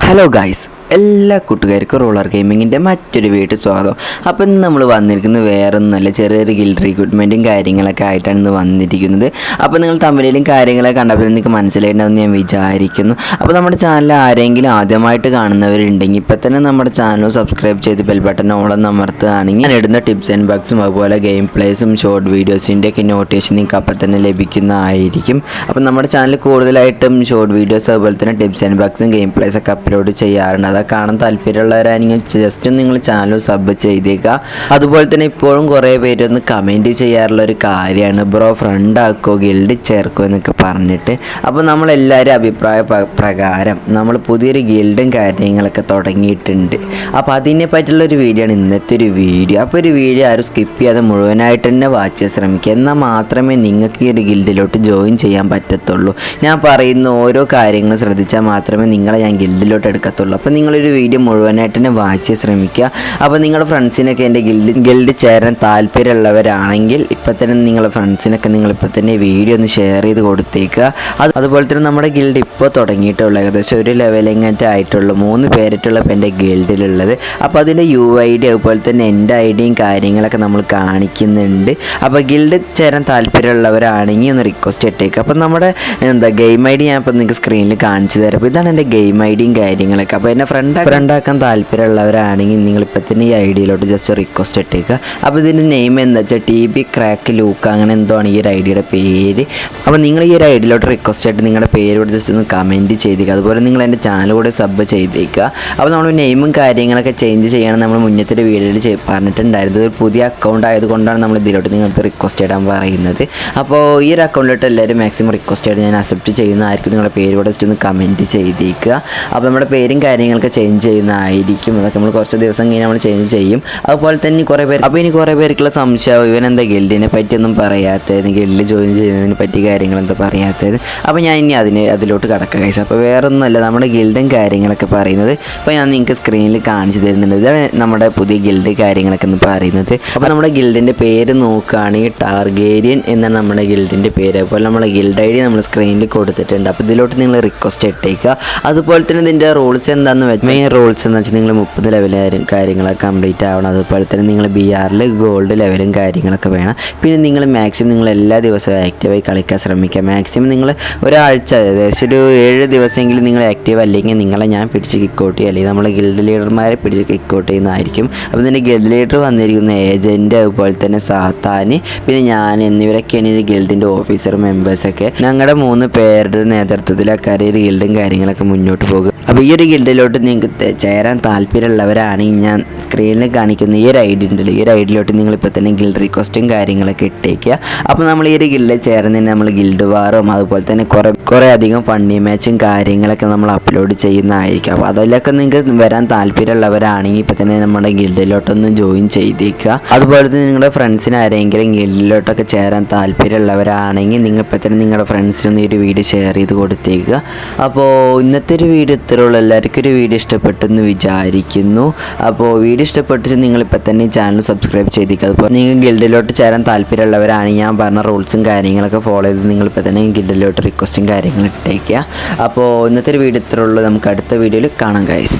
Hello guys, എല്ലാ കൂട്ടുകാർക്കും roller ഗെയിമിങ്ങിൻ്റെ മറ്റൊരു വീട്ടിൽ സ്വാഗതം. അപ്പോൾ ഇന്ന് നമ്മൾ വന്നിരിക്കുന്നത് വേറൊന്നുമല്ല, ചെറിയൊരു ഗിൽഡ് റിക്രൂട്ട്മെൻറ്റും കാര്യങ്ങളൊക്കെ ആയിട്ടാണ് ഇന്ന് വന്നിരിക്കുന്നത്. അപ്പോൾ നിങ്ങൾ തമിഴിലും കാര്യങ്ങളൊക്കെ കണ്ടപ്പോൾ നിങ്ങൾക്ക് മനസ്സിലായിട്ടുണ്ടാവുമെന്ന് ഞാൻ വിചാരിക്കുന്നു. അപ്പോൾ നമ്മുടെ ചാനൽ ആരെങ്കിലും ആദ്യമായിട്ട് കാണുന്നവരുണ്ടെങ്കിൽ ഇപ്പോൾ തന്നെ നമ്മുടെ ചാനൽ സബ്സ്ക്രൈബ് ചെയ്ത് ബെൽ ബട്ടൺ ഓളൊന്ന് അമർത്തുകയാണെങ്കിൽ ഞാൻ ഇടുന്ന ടിപ്സ് ആൻഡ് ബഗ്സും അതുപോലെ ഗെയിം പ്ലേസും ഷോർട്ട് വീഡിയോസിൻ്റെ ഒക്കെ നോട്ടിഫിക്കേഷൻ നിങ്ങൾക്ക് അപ്പം തന്നെ ലഭിക്കുന്നതായിരിക്കും. അപ്പോൾ നമ്മുടെ ചാനൽ കൂടുതലായിട്ടും ഷോർട്ട് വീഡിയോസ് അതുപോലെ തന്നെ ടിപ്സ് ആൻഡ് ബഗ്സും ഗെയിം പ്ലേസൊക്കെ അപ്ലോഡ് ചെയ്യാറുണ്ട്. അതൊക്കെ കാണാൻ താല്പര്യമുള്ളവരാണെങ്കിൽ ജസ്റ്റ് നിങ്ങൾ ചാനൽ സബ് ചെയ്തേക്കുക. അതുപോലെ തന്നെ ഇപ്പോഴും കുറേ പേരൊന്ന് കമൻറ്റ് ചെയ്യാറുള്ള ഒരു കാര്യമാണ്, ബ്രോ ഫ്രണ്ട് ആക്കോ ഗിൽഡ് ചേർക്കോ എന്നൊക്കെ പറഞ്ഞിട്ട്. അപ്പോൾ നമ്മളെല്ലാവരും അഭിപ്രായ പ്രകാരം നമ്മൾ പുതിയൊരു ഗിൽഡും കാര്യങ്ങളൊക്കെ തുടങ്ങിയിട്ടുണ്ട്. അപ്പോൾ അതിനെ പറ്റിയുള്ളൊരു വീഡിയോ ആണ് ഇന്നത്തെ ഒരു വീഡിയോ. അപ്പോൾ ഒരു വീഡിയോ ആരും സ്കിപ്പ് ചെയ്യാതെ മുഴുവനായിട്ട് തന്നെ വാച്ച് ചെയ്യാൻ ശ്രമിക്കുക. എന്നാൽ മാത്രമേ നിങ്ങൾക്ക് ഈ ഒരു ഗിൽഡിലോട്ട് ജോയിൻ ചെയ്യാൻ പറ്റത്തുള്ളൂ. ഞാൻ പറയുന്ന ഓരോ കാര്യങ്ങളും ശ്രദ്ധിച്ചാൽ മാത്രമേ നിങ്ങളെ ഞാൻ ഗിൽഡിലോട്ട് എടുക്കത്തുള്ളൂ. അപ്പോൾ നിങ്ങളൊരു വീഡിയോ മുഴുവനായിട്ട് തന്നെ വാച്ച് ചെയ്യാൻ ശ്രമിക്കുക. അപ്പോൾ നിങ്ങളുടെ ഫ്രണ്ട്സിനൊക്കെ എൻ്റെ ഗിൽഡ് ചേരാൻ താല്പര്യമുള്ളവരാണെങ്കിൽ ഇപ്പം തന്നെ നിങ്ങളുടെ ഫ്രണ്ട്സിനൊക്കെ നിങ്ങളിപ്പോൾ തന്നെ വീഡിയോ ഒന്ന് ഷെയർ ചെയ്ത് കൊടുത്തേക്കുക. അതുപോലെ തന്നെ നമ്മുടെ ഗിൽഡ് ഇപ്പോൾ തുടങ്ങിയിട്ടുള്ള ഏകദേശം ഒരു ലെവലിങ്ങായിട്ട് ആയിട്ടുള്ളൂ 3 പേരായിട്ടുള്ള ഇപ്പോൾ എൻ്റെ ഗിൽഡിലുള്ളത്. അപ്പോൾ അതിൻ്റെ UID അതുപോലെ തന്നെ എൻ്റെ ഐഡിയും കാര്യങ്ങളൊക്കെ നമ്മൾ കാണിക്കുന്നുണ്ട്. അപ്പോൾ ഗിൽഡ് ചേരാൻ താല്പര്യമുള്ളവരാണെങ്കിൽ ഒന്ന് റിക്വസ്റ്റ് ഇട്ടേക്കുക. അപ്പോൾ നമ്മുടെ ഗെയിം ID ഞാൻ ഇപ്പോൾ നിങ്ങൾക്ക് സ്ക്രീനിൽ കാണിച്ചു തരാം. അപ്പോൾ ഇതാണ് എൻ്റെ ഗെയിം ഐഡിയും കാര്യങ്ങളൊക്കെ. അപ്പോൾ എന്നെ ഫ്രണ്ടാക്കാൻ താല്പര്യമുള്ളവരാണെങ്കിൽ നിങ്ങളിപ്പോൾ തന്നെ ഈ ഐഡിയിലോട്ട് ജസ്റ്റ് റിക്വസ്റ്റ് ഇട്ടേക്കുക. അപ്പോൾ ഇതിൻ്റെ നെയിം എന്താ വെച്ചാൽ TB ക്രാക്ക് ലൂക്ക് അങ്ങനെ എന്തോ ആണ് ഈ ഒരു ഐഡിയുടെ പേര്. അപ്പോൾ നിങ്ങൾ ഈ ഒരു ഐഡിയിലോട്ട് റിക്വസ്റ്റ് ആയിട്ട് നിങ്ങളുടെ പേര് കൂടെ ജസ്റ്റ് ഒന്ന് കമൻറ്റ് ചെയ്തേക്കുക. അതുപോലെ നിങ്ങൾ എൻ്റെ ചാനൽ കൂടെ സബ് ചെയ്തേക്കുക. അപ്പോൾ നമ്മൾ നെയിമും കാര്യങ്ങളൊക്കെ ചേഞ്ച് ചെയ്യണം. നമ്മൾ മുന്നത്തെ ഒരു വീഡിയോയിൽ പറഞ്ഞിട്ടുണ്ടായിരുന്നത് ഒരു പുതിയ അക്കൗണ്ട് ആയതുകൊണ്ടാണ് നമ്മൾ ഇതിലോട്ട് നിങ്ങൾക്ക് റിക്വസ്റ്റ് ഇടാൻ പറയുന്നത്. അപ്പോൾ ഈ ഒരു അക്കൗണ്ടിലോട്ട് എല്ലാവരും മാക്സിമം റിക്വസ്റ്റ് ആയിട്ട് ഞാൻ അക്സെപ്റ്റ് ചെയ്യുന്നതായിരിക്കും. നിങ്ങളുടെ പേര് കൂടെ ജസ്റ്റ് ഒന്ന് കമൻറ്റ് ചെയ്തേക്കുക. അപ്പോൾ നമ്മുടെ പേരും കാര്യങ്ങളൊക്കെ ചേഞ്ച് ചെയ്യുന്നതായിരിക്കും. അതൊക്കെ നമ്മൾ കുറച്ച് ദിവസം കഴിഞ്ഞ് നമ്മൾ ചേഞ്ച് ചെയ്യും. അതുപോലെ തന്നെ ഇനി കുറേ പേർക്കുള്ള സംശയം, ഇവൻ എന്താ ഗിൽഡിനെ പറ്റിയൊന്നും പറയാത്തത്, ഗിൽഡിൽ ജോയിൻ ചെയ്യുന്നതിനെ പറ്റി കാര്യങ്ങളെന്താ പറയാത്തത്. അപ്പോൾ ഞാൻ ഇനി അതിലോട്ട് കടക്കാം ഗൈസ്. അപ്പോൾ വേറൊന്നുമല്ല, നമ്മുടെ ഗിൽഡും കാര്യങ്ങളൊക്കെ പറയുന്നത് ഇപ്പോൾ ഞാൻ നിങ്ങൾക്ക് സ്ക്രീനിൽ കാണിച്ചു തരുന്നുണ്ട്. ഇതാണ് നമ്മുടെ പുതിയ ഗിൽഡ് കാര്യങ്ങളൊക്കെ എന്ന് പറയുന്നത്. അപ്പോൾ നമ്മുടെ ഗിൽഡിൻ്റെ പേര് നോക്കുകയാണെങ്കിൽ ടാർഗേരിയൻ എന്നാണ് നമ്മുടെ ഗിൽഡിൻ്റെ പേര്. അതുപോലെ നമ്മുടെ ഗിൽഡ് ID നമ്മൾ സ്ക്രീനിൽ കൊടുത്തിട്ടുണ്ട്. അപ്പോൾ ഇതിലോട്ട് നിങ്ങൾ റിക്വസ്റ്റ് ഇട്ടേക്കുക. അതുപോലെ തന്നെ ഇതിൻ്റെ റൂൾസ് എന്താണെന്ന് വെച്ചാൽ മെയിൻ റൂൾസ് എന്ന് വെച്ചാൽ നിങ്ങൾ 30 ലെവലും കാര്യങ്ങളൊക്കെ കംപ്ലീറ്റ് ആവണം. അതുപോലെ തന്നെ നിങ്ങൾ BRൽ ഗോൾഡ് ലെവലും കാര്യങ്ങളൊക്കെ വേണം. പിന്നെ നിങ്ങൾ മാക്സിമം നിങ്ങൾ എല്ലാ ദിവസവും ആക്റ്റീവായി കളിക്കാൻ ശ്രമിക്കുക. മാക്സിമം നിങ്ങൾ ഒരാഴ്ച ഏകദേശം ഒരു 7 ദിവസമെങ്കിലും നിങ്ങൾ ആക്റ്റീവ് അല്ലെങ്കിൽ നിങ്ങളെ ഞാൻ പിടിച്ച് കിക്കൗട്ട് ചെയ്യും, അല്ലെങ്കിൽ നമ്മളെ ഗിൽഡ് ലീഡർമാരെ പിടിച്ച് കിക്കൗട്ട് ചെയ്യുന്നതായിരിക്കും. അപ്പോൾ ഇതിൻ്റെ ഗിൽഡ് ലീഡർ വന്നിരിക്കുന്ന ഏജൻറ്റ് അതുപോലെ തന്നെ സാത്താൻ പിന്നെ ഞാൻ എന്നിവരൊക്കെയാണ് ഈ ഗിൽഡിൻ്റെ ഓഫീസർ മെമ്പേഴ്സൊക്കെ. ഞങ്ങളുടെ 3 പേരുടെ നേതൃത്വത്തിൽ ആ കരിയർ ഗിൽഡും കാര്യങ്ങളൊക്കെ മുന്നോട്ട് പോകും. അപ്പോൾ ഈ ഒരു ഗിൽഡിലോട്ട് നിങ്ങൾക്ക് ചേരാൻ താല്പര്യമുള്ളവരാണെങ്കിൽ ഞാൻ സ്ക്രീനിൽ കാണിക്കുന്ന ഈ ഒരു ID ഉണ്ടല്ലോ, ഈ ഒരു ഐഡിയിലോട്ട് നിങ്ങളിപ്പോൾ തന്നെ ഗിൽഡ് റിക്വസ്റ്റും കാര്യങ്ങളൊക്കെ ഇട്ടേക്കുക. അപ്പോൾ നമ്മൾ ഈ ഒരു ഗിൽഡിൽ ചേർന്നതിന് നമ്മൾ ഗിൽഡ് വാറും അതുപോലെ തന്നെ കുറേ അധികം ഫണ്ണി മാച്ചും കാര്യങ്ങളൊക്കെ നമ്മൾ അപ്ലോഡ് ചെയ്യുന്നതായിരിക്കും. അപ്പോൾ അതിലൊക്കെ നിങ്ങൾക്ക് വരാൻ താല്പര്യമുള്ളവരാണെങ്കിൽ ഇപ്പോൾ തന്നെ നമ്മുടെ ഗിൽഡിലോട്ടൊന്ന് ജോയിൻ ചെയ്തേക്കുക. അതുപോലെ തന്നെ നിങ്ങളുടെ ഫ്രണ്ട്സിന് ആരെങ്കിലും ഗിൽഡിലോട്ടൊക്കെ ചേരാൻ താല്പര്യമുള്ളവരാണെങ്കിൽ നിങ്ങൾ ഇപ്പോൾ തന്നെ നിങ്ങളുടെ ഫ്രണ്ട്സിനൊന്ന് ഈ ഒരു വീഡിയോ ഷെയർ ചെയ്ത് കൊടുത്തേക്കുക. അപ്പോൾ ഇന്നത്തെ ഒരു വീഡിയോ ഇത്രയുള്ളൂ. എല്ലാവർക്കും ഒരു വീഡിയോ ഇഷ്ടപ്പെട്ടെന്ന് വിചാരിക്കുന്നു. അപ്പോൾ വീഡിയോ ഇഷ്ടപ്പെട്ടിട്ട് നിങ്ങളിപ്പോൾ തന്നെ ചാനൽ സബ്സ്ക്രൈബ് ചെയ്തേക്കുക. അതുപോലെ നിങ്ങൾ ഗിൽഡിലോട്ട് ചേരാൻ താല്പര്യമുള്ളവരാണെങ്കിൽ ഞാൻ പറഞ്ഞ റൂൾസും കാര്യങ്ങളൊക്കെ ഫോളോ ചെയ്ത് നിങ്ങളിപ്പോൾ തന്നെ ഗിൽഡിലോട്ട് റിക്വസ്റ്റും കാര്യങ്ങളും ഇട്ടേക്കുക. അപ്പോൾ ഇന്നത്തെ ഒരു വീഡിയോ ഇത്രയുള്ളൂ. നമുക്ക് അടുത്ത വീഡിയോയിൽ കാണാം ഗൈസ്.